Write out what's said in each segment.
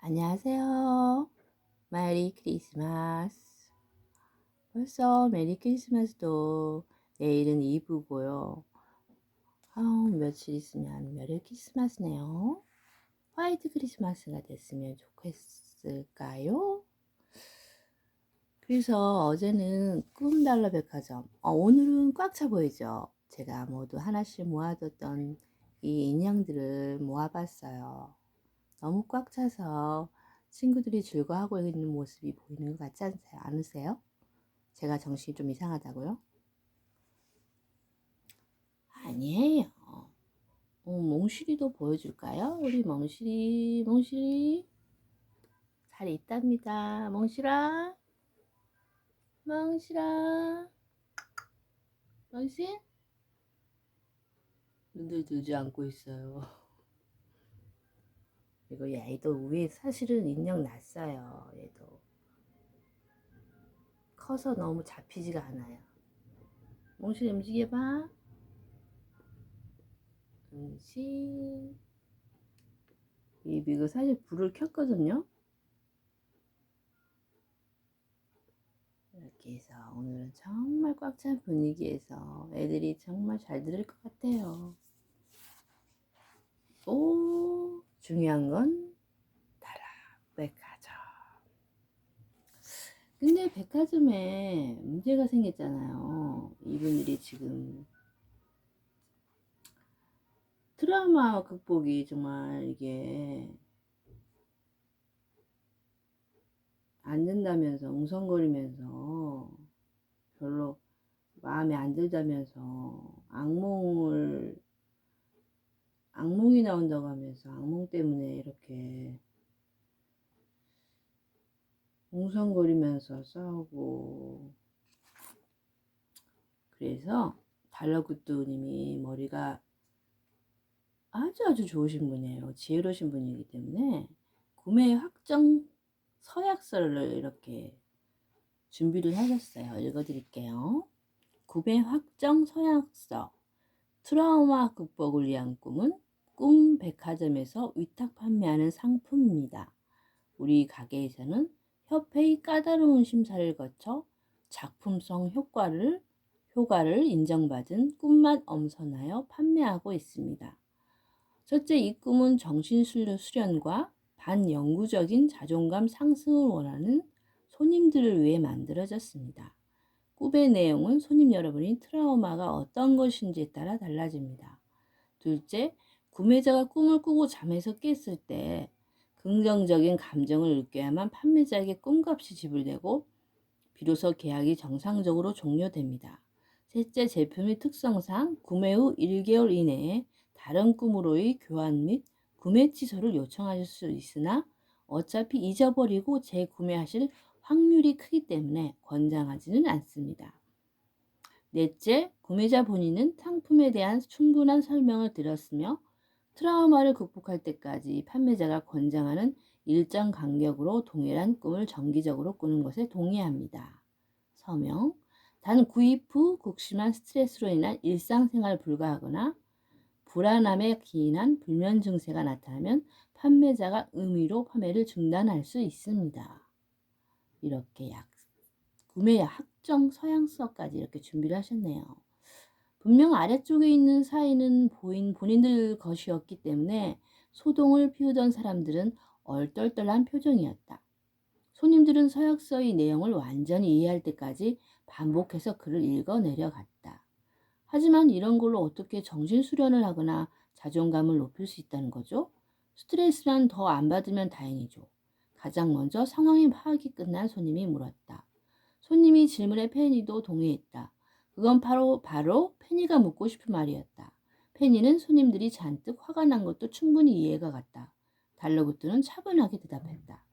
안녕하세요. 메리 크리스마스. 벌써 메리 크리스마스도 내일은 이브고요. 며칠 있으면 메리 크리스마스네요. 화이트 크리스마스가 됐으면 좋겠을까요? 그래서 어제는 꿈달러 백화점, 오늘은 꽉 차 보이죠? 제가 모두 하나씩 모아뒀던 이 인형들을 모아봤어요. 너무 꽉 차서 친구들이 즐거워하고 있는 모습이 보이는 것 같지 않으세요? 제가 정신이 좀 이상하다고요? 아니에요. 몽실이도 보여줄까요? 우리 몽실이 잘 있답니다. 몽실아, 몽실, 눈들 들지 않고 있어요. 그리고 얘도 위에 사실은 인형 났어요. 얘도 커서 너무 잡히지가 않아요. 몽실 움직여봐. 몽실. 이거 사실 불을 켰거든요. 이렇게 해서 오늘은 정말 꽉 찬 분위기에서 애들이 정말 잘 들을 것 같아요. 중요한 건 나라 백화점. 근데 백화점에 문제가 생겼잖아요. 이분들이 지금 트라우마 극복이 정말 이게 안 된다면서 웅성거리면서 별로 마음에 안 들다면서 악몽이 나온다고 하면서 악몽 때문에 이렇게 웅성거리면서 싸우고. 그래서 달러굿두님이 머리가 아주 좋으신 분이에요. 지혜로우신 분이기 때문에 구매 확정 서약서를 이렇게 준비를 하셨어요. 읽어드릴게요. 구매 확정 서약서. 트라우마 극복을 위한 꿈은 꿈 백화점에서 위탁 판매하는 상품입니다. 우리 가게에서는 협회의 까다로운 심사를 거쳐 작품성 효과를 인정받은 꿈만 엄선하여 판매하고 있습니다. 첫째, 이 꿈은 정신수련과 반영구적인 자존감 상승을 원하는 손님들을 위해 만들어졌습니다. 꿈의 내용은 손님 여러분이 트라우마가 어떤 것인지에 따라 달라집니다. 둘째, 구매자가 꿈을 꾸고 잠에서 깼을 때 긍정적인 감정을 느껴야만 판매자에게 꿈값이 지불되고 비로소 계약이 정상적으로 종료됩니다. 셋째, 제품의 특성상 구매 후 1개월 이내에 다른 꿈으로의 교환 및 구매 취소를 요청하실 수 있으나 어차피 잊어버리고 재구매하실 확률이 크기 때문에 권장하지는 않습니다. 넷째, 구매자 본인은 상품에 대한 충분한 설명을 드렸으며 트라우마를 극복할 때까지 판매자가 권장하는 일정 간격으로 동일한 꿈을 정기적으로 꾸는 것에 동의합니다. 서명. 단 구입 후 극심한 스트레스로 인한 일상생활을 불가하거나 불안함에 기인한 불면 증세가 나타나면 판매자가 임의로 판매를 중단할 수 있습니다. 이렇게 구매 확정 서약서까지 이렇게 준비를 하셨네요. 분명 아래쪽에 있는 사인은 본인들 것이었기 때문에 소동을 피우던 사람들은 얼떨떨한 표정이었다. 손님들은 서약서의 내용을 완전히 이해할 때까지 반복해서 글을 읽어 내려갔다. 하지만 이런 걸로 어떻게 정신수련을 하거나 자존감을 높일 수 있다는 거죠? 스트레스만 더 안 받으면 다행이죠. 가장 먼저 상황의 파악이 끝난 손님이 물었다. 손님이 질문에 페니도 동의했다. 그건 바로 페니가 묻고 싶은 말이었다. 페니는 손님들이 잔뜩 화가 난 것도 충분히 이해가 갔다. 달러구트는 차분하게 대답했다.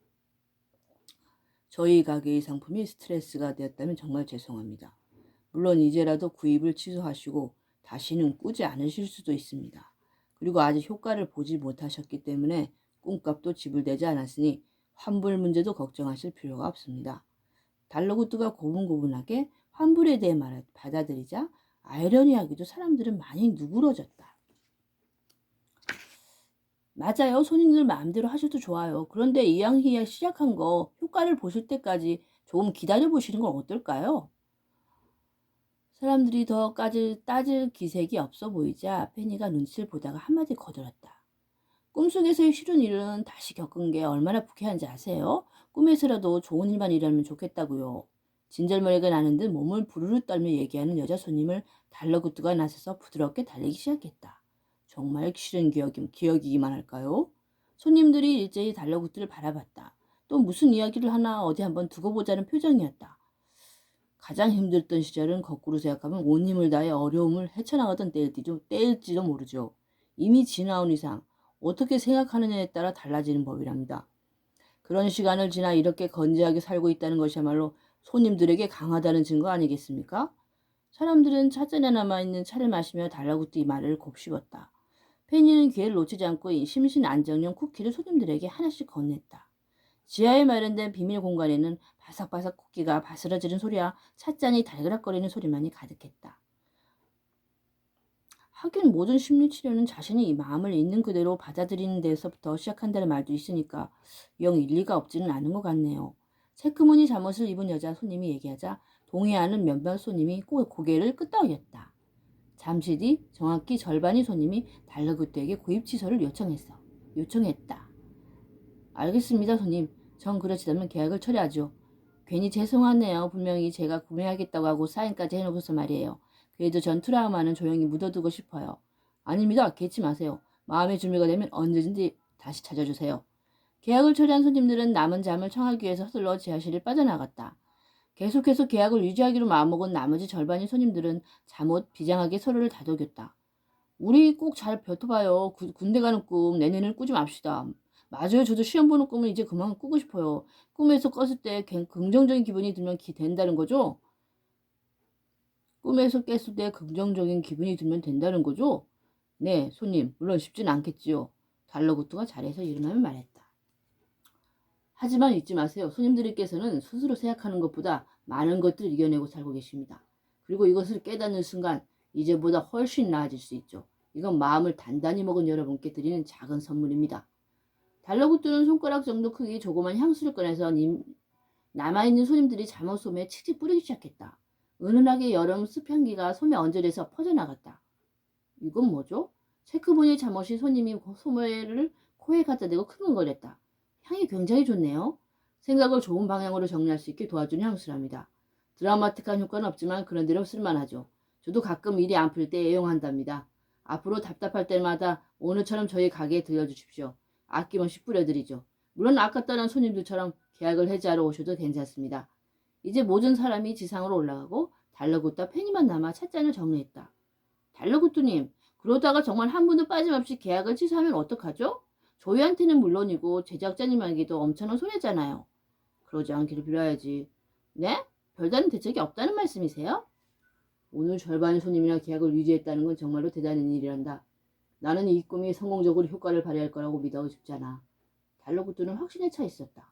저희 가게의 상품이 스트레스가 되었다면 정말 죄송합니다. 물론 이제라도 구입을 취소하시고 다시는 꾸지 않으실 수도 있습니다. 그리고 아직 효과를 보지 못하셨기 때문에 꿈값도 지불되지 않았으니 환불 문제도 걱정하실 필요가 없습니다. 달러구트가 고분고분하게 환불에 대해 받아들이자 아이러니하게도 사람들은 많이 누그러졌다. 맞아요. 손님들 마음대로 하셔도 좋아요. 그런데 이왕 시작한 거 효과를 보실 때까지 조금 기다려 보시는 건 어떨까요? 사람들이 더 따질 기색이 없어 보이자 페니가 눈치를 보다가 한마디 거들었다. 꿈속에서의 싫은 일은 다시 겪은 게 얼마나 불쾌한지 아세요? 꿈에서라도 좋은 일만 일하면 좋겠다고요. 진절머리가 나는 듯 몸을 부르르 떨며 얘기하는 여자 손님을 달러구뚜가 나서서 부드럽게 달래기 시작했다. 정말 싫은 기억이기만 할까요? 손님들이 일제히 달러구뚜를 바라봤다. 또 무슨 이야기를 하나 어디 한번 두고 보자는 표정이었다. 가장 힘들던 시절은 거꾸로 생각하면 온 힘을 다해 어려움을 헤쳐나가던 때일지도 모르죠. 이미 지나온 이상 어떻게 생각하느냐에 따라 달라지는 법이랍니다. 그런 시간을 지나 이렇게 건재하게 살고 있다는 것이야말로 손님들에게 강하다는 증거 아니겠습니까? 사람들은 찻잔에 남아있는 차를 마시며 달라붙이 이 말을 곱씹었다. 페니는 기회를 놓치지 않고 이 심신 안정용 쿠키를 손님들에게 하나씩 건넸다. 지하에 마련된 비밀 공간에는 바삭바삭 쿠키가 바스러지는 소리와 찻잔이 달그락거리는 소리만이 가득했다. 하긴 모든 심리치료는 자신이 이 마음을 있는 그대로 받아들이는 데서부터 시작한다는 말도 있으니까 영 일리가 없지는 않은 것 같네요. 체크무늬 잠옷을 입은 여자 손님이 얘기하자 동의하는 몇몇 손님이 고개를 끄덕였다. 잠시 뒤 정확히 절반의 손님이 달러그트에게 구입 취소를 요청했다. 알겠습니다, 손님. 전 그러시다면 계약을 처리하죠. 괜히 죄송하네요. 분명히 제가 구매하겠다고 하고 사인까지 해놓고서 말이에요. 그래도 전 트라우마는 조용히 묻어두고 싶어요. 아닙니다. 개치 마세요. 마음의 준비가 되면 언제든지 다시 찾아주세요. 계약을 처리한 손님들은 남은 잠을 청하기 위해서 서둘러 지하실을 빠져나갔다. 계속해서 계약을 유지하기로 마음먹은 나머지 절반의 손님들은 잠옷 비장하게 서로를 다독였다. 우리 꼭 잘 뱉어봐요. 군대 가는 꿈 내년을 꾸지 맙시다. 맞아요. 저도 시험 보는 꿈은 이제 그만 꾸고 싶어요. 꿈에서 꿨을 때 긍정적인 기분이 들면 된다는 거죠? 꿈에서 깼을 때 긍정적인 기분이 들면 된다는 거죠? 네, 손님. 물론 쉽진 않겠지요. 달러구트가 자리에서 일어나며 말했다. 하지만 잊지 마세요. 손님들께서는 스스로 생각하는 것보다 많은 것들을 이겨내고 살고 계십니다. 그리고 이것을 깨닫는 순간 이제보다 훨씬 나아질 수 있죠. 이건 마음을 단단히 먹은 여러분께 드리는 작은 선물입니다. 달러구뚜는 손가락 정도 크기 조그만 향수를 꺼내서 남아있는 손님들이 잠옷 소매에 칙칙 뿌리기 시작했다. 은은하게 여름 습향기가 소매 언저리에서 퍼져나갔다. 이건 뭐죠? 체크무늬 잠옷이 손님이 소매를 코에 갖다 대고 크근거렸다. 향이 굉장히 좋네요. 생각을 좋은 방향으로 정리할 수 있게 도와주는 향수랍니다. 드라마틱한 효과는 없지만 그런대로 쓸만하죠. 저도 가끔 일이 안 풀 때 애용한답니다. 앞으로 답답할 때마다 오늘처럼 저희 가게에 들려주십시오. 아낌없이 뿌려드리죠. 물론 아까 떠난 손님들처럼 계약을 해지하러 오셔도 괜찮습니다. 이제 모든 사람이 지상으로 올라가고 달러구따 페니만 남아 찻잔을 정리했다. 달러구뚜님, 그러다가 정말 한 분도 빠짐없이 계약을 취소하면 어떡하죠? 저희한테는 물론이고 제작자님에게도 엄청난 손해잖아요. 그러지 않기를 빌어야지. 네? 별다른 대책이 없다는 말씀이세요? 오늘 절반의 손님이나 계약을 유지했다는 건 정말로 대단한 일이란다. 나는 이 꿈이 성공적으로 효과를 발휘할 거라고 믿어 싶잖아. 달러구뚜는 확신에 차 있었다.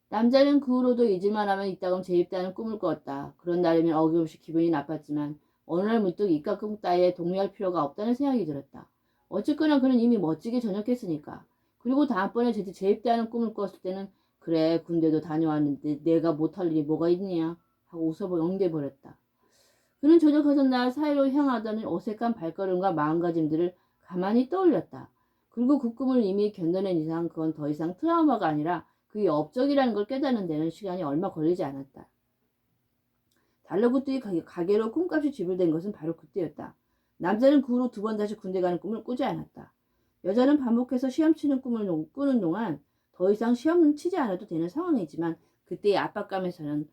남자는 그 후로도 잊을만 하면 이따금 재입다는 꿈을 꿨다. 그런 날이면 어김없이 기분이 나빴지만 어느 날 문득 이깟 꿈 따위에 동요할 필요가 없다는 생각이 들었다. 어쨌거나 그는 이미 멋지게 전역했으니까. 그리고 다음번에 재입대하는 꿈을 꿨을 때는 그래 군대도 다녀왔는데 내가 못할 일이 뭐가 있냐 하고 웃어보 엉대버렸다. 그는 전역하던 날 사이로 향하던 어색한 발걸음과 마음가짐들을 가만히 떠올렸다. 그리고 그 꿈을 이미 견뎌낸 이상 그건 더 이상 트라우마가 아니라 그게 업적이라는 걸 깨닫는 데는 시간이 얼마 걸리지 않았다. 달러구뚜의 가게로 꿈값이 지불된 것은 바로 그때였다. 남자는 그 후로 2번 다시 군대 가는 꿈을 꾸지 않았다. 여자는 반복해서 시험 치는 꿈을 꾸는 동안 더 이상 시험은 치지 않아도 되는 상황이지만 그때의 압박감에서는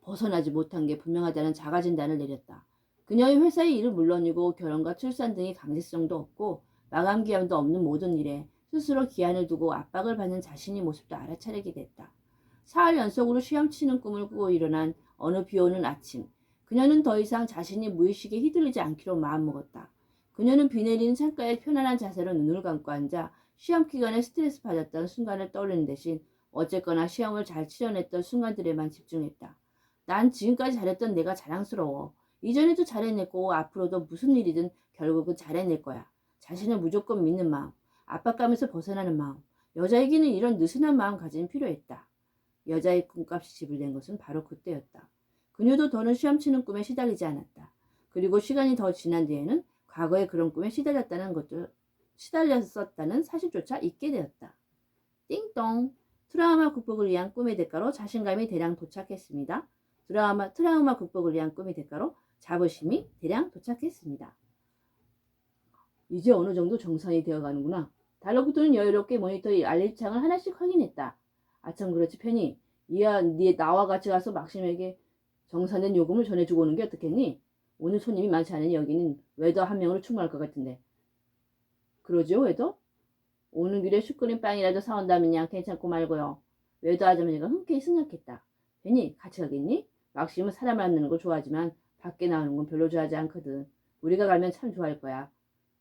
벗어나지 못한 게 분명하다는 자가진단을 내렸다. 그녀의 회사의 일은 물론이고 결혼과 출산 등의 강제성도 없고 마감기한도 없는 모든 일에 스스로 기한을 두고 압박을 받는 자신의 모습도 알아차리게 됐다. 사흘 연속으로 시험 치는 꿈을 꾸고 일어난 어느 비오는 아침, 그녀는 더 이상 자신이 무의식에 휘둘리지 않기로 마음먹었다. 그녀는 비 내리는 창가에 편안한 자세로 눈을 감고 앉아 시험 기간에 스트레스 받았던 순간을 떠올리는 대신 어쨌거나 시험을 잘 치러냈던 순간들에만 집중했다. 난 지금까지 잘했던 내가 자랑스러워. 이전에도 잘해냈고 앞으로도 무슨 일이든 결국은 잘해낼 거야. 자신을 무조건 믿는 마음. 압박감에서 벗어나는 마음. 여자에게는 이런 느슨한 마음가짐이 필요했다. 여자의 꿈값이 지불된 것은 바로 그때였다. 그녀도 더는 시험치는 꿈에 시달리지 않았다. 그리고 시간이 더 지난 뒤에는 과거에 그런 꿈에 시달렸었다는 사실조차 잊게 되었다. 띵동. 트라우마 극복을 위한 꿈의 대가로 자신감이 대량 도착했습니다. 트라우마 극복을 위한 꿈의 대가로 자부심이 대량 도착했습니다. 이제 어느 정도 정상이 되어가는구나. 달러구두는 여유롭게 모니터의 알림창을 하나씩 확인했다. 아참 그렇지 페니. 이야 네 나와 같이 가서 막심에게 정산된 요금을 전해주고 오는 게 어떻겠니? 오늘 손님이 많지 않으니 여기는 웨더 한 명으로 충분할 것 같은데. 그러죠 웨더? 오는 길에 슈크림 빵이라도 사온다면야 괜찮고 말고요. 웨더 아주머니가 흔쾌히 승낙했다. 페니 같이 가겠니? 막심은 사람 만나는 걸 좋아하지만 밖에 나오는 건 별로 좋아하지 않거든. 우리가 가면 참 좋아할 거야.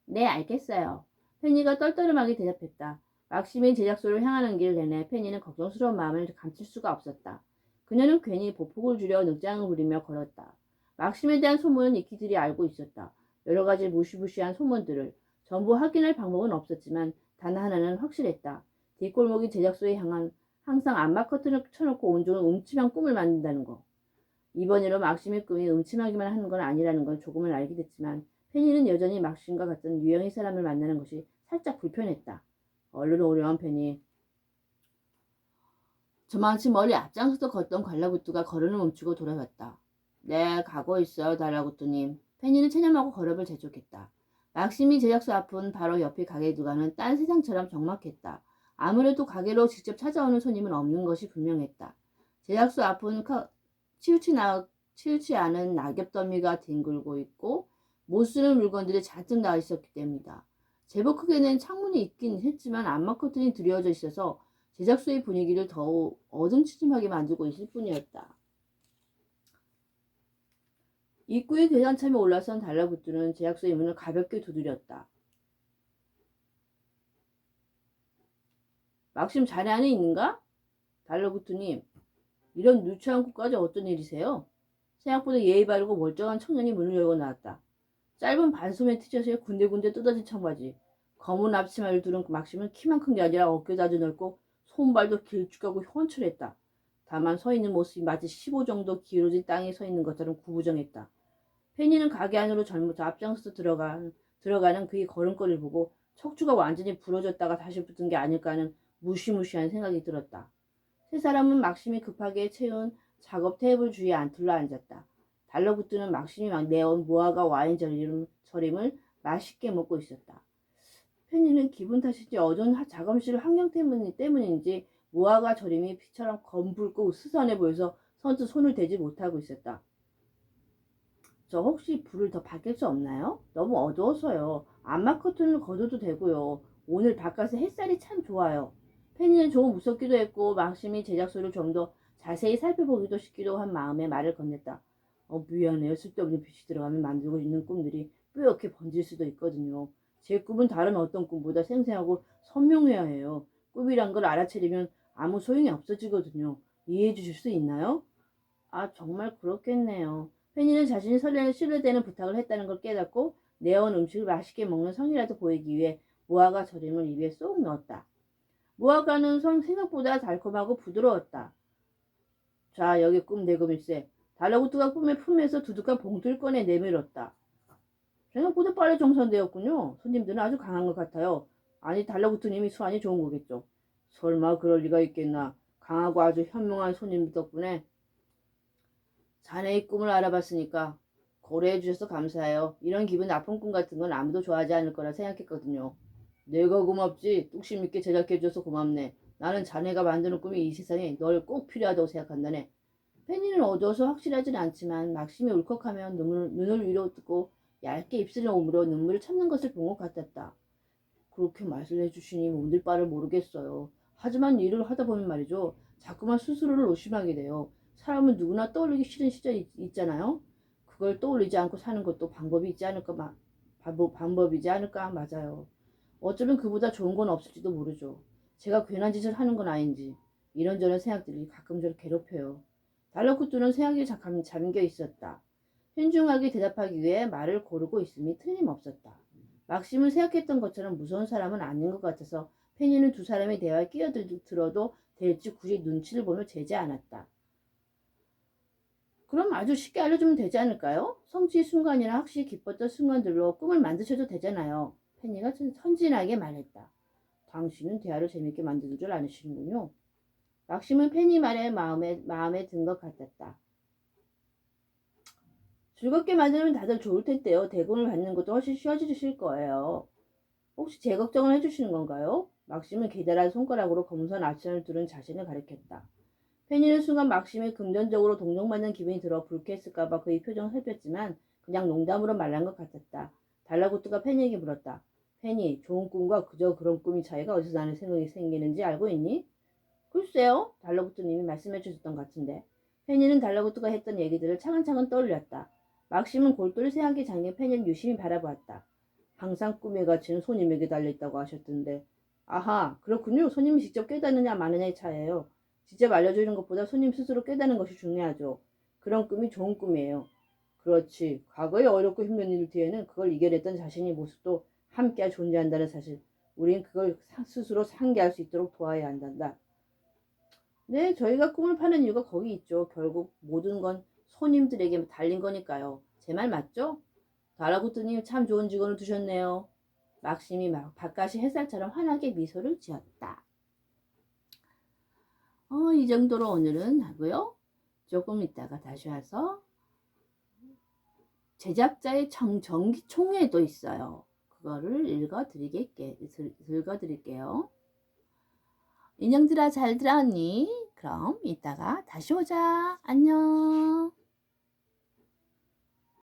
네, 알겠어요. 페니가 떨떠름하게 대답했다. 막심이 제작소를 향하는 길 내내 페니는 걱정스러운 마음을 감출 수가 없었다. 그녀는 괜히 보폭을 줄여 늑장을 부리며 걸었다. 막심에 대한 소문은 익히들이 알고 있었다. 여러 가지 무시무시한 소문들을 전부 확인할 방법은 없었지만 단 하나는 확실했다. 뒷골목이 제작소에 향한 항상 암막 커튼을 쳐놓고 온종일 음침한 꿈을 만든다는 거. 이번에로 막심의 꿈이 음침하기만 하는 건 아니라는 건 조금은 알게 됐지만 페니는 여전히 막심과 같은 유형의 사람을 만나는 것이 살짝 불편했다. 얼른 오렴 페니. 저만치 멀리 앞장서서 걷던 관라구뚜가 걸음을 멈추고 돌아섰다. 네, 가고 있어요, 달라구뚜님. 페니는 체념하고 걸음을 재촉했다. 막심이 제작소 앞은 바로 옆의 가게 누가는 딴 세상처럼 적막했다. 아무래도 가게로 직접 찾아오는 손님은 없는 것이 분명했다. 제작소 앞은 치우치 않은 낙엽 더미가 뒹굴고 있고 못 쓰는 물건들이 잔뜩 나와 있었기 때문이다. 제법 크게 낸 창문이 있긴 했지만 암막 커튼이 드리워져 있어서 제작소의 분위기를 더욱 어둠침침하게 만들고 있을 뿐이었다. 입구의 계단참에 올라선 달라붙들은 제작소의 문을 가볍게 두드렸다. 막심 자네 안에 있는가? 달라붙님, 이런 누추한 곳까지 어떤 일이세요? 생각보다 예의 바르고 멀쩡한 청년이 문을 열고 나왔다. 짧은 반소매 티셔츠에 군데군데 뜯어진 청바지, 검은 앞치마를 두른 막심은 키만 큰 게 아니라 어깨도 아주 넓고 손발도 길쭉하고 훤칠했다. 다만 서 있는 모습이 마치 15 정도 기울어진 땅에 서 있는 것처럼 구부정했다. 페니는 가게 안으로 전부터 앞장서서 들어가는 그의 걸음걸이를 보고 척추가 완전히 부러졌다가 다시 붙은 게 아닐까 하는 무시무시한 생각이 들었다. 세 사람은 막심이 급하게 채운 작업 테이블 주위에 앉둘러 앉았다. 달러붙드는 막심이 내온 무화과 와인 절임을 맛있게 먹고 있었다. 페니는 기분 탓인지 어두운 작업실 환경 때문인지 무화과 절임이 피처럼 검붉고 스산해 보여서 선뜻 손을 대지 못하고 있었다. 저 혹시 불을 더 밝힐 수 없나요? 너무 어두워서요. 암막 커튼을 걷어도 되고요. 오늘 바깥에 햇살이 참 좋아요. 페니는 조금 무섭기도 했고 막심이 제작소를 좀 더 자세히 살펴보기도 싶기도 한 마음에 말을 건넸다. 미안해요. 쓸데없는 빛이 들어가면 만들고 있는 꿈들이 뿌옇게 번질 수도 있거든요. 제 꿈은 다른 어떤 꿈보다 생생하고 선명해야 해요. 꿈이란 걸 알아채리면 아무 소용이 없어지거든요. 이해해 주실 수 있나요? 아, 정말 그렇겠네요. 페니는 자신이 신뢰되는 부탁을 했다는 걸 깨닫고 내어온 음식을 맛있게 먹는 성이라도 보이기 위해 무화과 절임을 입에 쏙 넣었다. 무화과는 생각보다 달콤하고 부드러웠다. 자, 여기 꿈 대금일세. 달라구뚜가 꿈의 품에서 두둑한 봉투를 꺼내 내밀었다. 생각보다 빨리 정산되었군요. 손님들은 아주 강한 것 같아요. 아니, 달라구뚜님이 수완이 좋은 거겠죠. 설마 그럴 리가 있겠나. 강하고 아주 현명한 손님 덕분에 자네의 꿈을 알아봤으니까 고려해 주셔서 감사해요. 이런 기분 나쁜 꿈 같은 건 아무도 좋아하지 않을 거라 생각했거든요. 내가 고맙지. 뚝심 있게 제작해 줘서 고맙네. 나는 자네가 만드는 꿈이 이 세상에 널 꼭 필요하다고 생각한다네. 페니는 어두워서 확실하진 않지만 막심이 울컥하면 눈을 위로 뜨고 얇게 입술을 오므려 눈물을 참는 것을 본 것 같았다. 그렇게 말씀해 주시니 몸둘 바를 모르겠어요. 하지만 일을 하다 보면 말이죠. 자꾸만 스스로를 의심하게 돼요. 사람은 누구나 떠올리기 싫은 시절이 있잖아요. 그걸 떠올리지 않고 사는 것도 방법이지 않을까 맞아요. 어쩌면 그보다 좋은 건 없을지도 모르죠. 제가 괜한 짓을 하는 건 아닌지 이런저런 생각들이 가끔 저를 괴롭혀요. 달러쿠뚜는 생각에 잠겨 있었다. 신중하게 대답하기 위해 말을 고르고 있음이 틀림없었다. 막심은 생각했던 것처럼 무서운 사람은 아닌 것 같아서 페니는 두 사람의 대화에 끼어들어도 될지 굳이 눈치를 보며 재지 않았다. 그럼 아주 쉽게 알려주면 되지 않을까요? 성취의 순간이나 확실히 기뻤던 순간들로 꿈을 만드셔도 되잖아요. 페니가 선진하게 말했다. 당신은 대화를 재밌게 만들 줄 아시는군요. 막심은 페니 말에 마음에 든 것 같았다. 즐겁게 만들면 다들 좋을 텐데요. 대본을 받는 것도 훨씬 쉬워지실 거예요. 혹시 제 걱정을 해주시는 건가요? 막심은 기다란 손가락으로 검선 아천을 두른 자신을 가리켰다. 페니는 순간 막심이 금전적으로 동정받는 기분이 들어 불쾌했을까봐 그의 표정을 살폈지만 그냥 농담으로 말한 것 같았다. 달라구트가 페니에게 물었다. 페니, 좋은 꿈과 그저 그런 꿈이 차이가 어디서 나는 생각이 생기는지 알고 있니? 글쎄요. 달라구트님이 말씀해 주셨던 것 같은데. 페니는 달라구트가 했던 얘기들을 차근차근 떠올렸다. 막심은 골똘히 생각에 잠긴 페니를 유심히 바라보았다. 항상 꿈의 가치는 손님에게 달려있다고 하셨던데. 아하, 그렇군요. 손님이 직접 깨닫느냐 마느냐의 차이예요. 직접 알려주는 것보다 손님 스스로 깨닫는 것이 중요하죠. 그런 꿈이 좋은 꿈이에요. 그렇지. 과거의 어렵고 힘든 일 뒤에는 그걸 이겨냈던 자신의 모습도 함께 존재한다는 사실. 우린 그걸 스스로 상기할 수 있도록 도와야 한단다. 네, 저희가 꿈을 파는 이유가 거기 있죠. 결국 모든 건 손님들에게 달린 거니까요. 제 말 맞죠? 다라구트님 참 좋은 직원을 두셨네요. 막심이 바깥이 햇살처럼 환하게 미소를 지었다. 이 정도로 오늘은 하고요. 조금 있다가 다시 와서 제작자의 정기총회도 있어요. 그거를 읽어드릴게요. 인형들아 잘 들었니? 그럼 이따가 다시 오자. 안녕.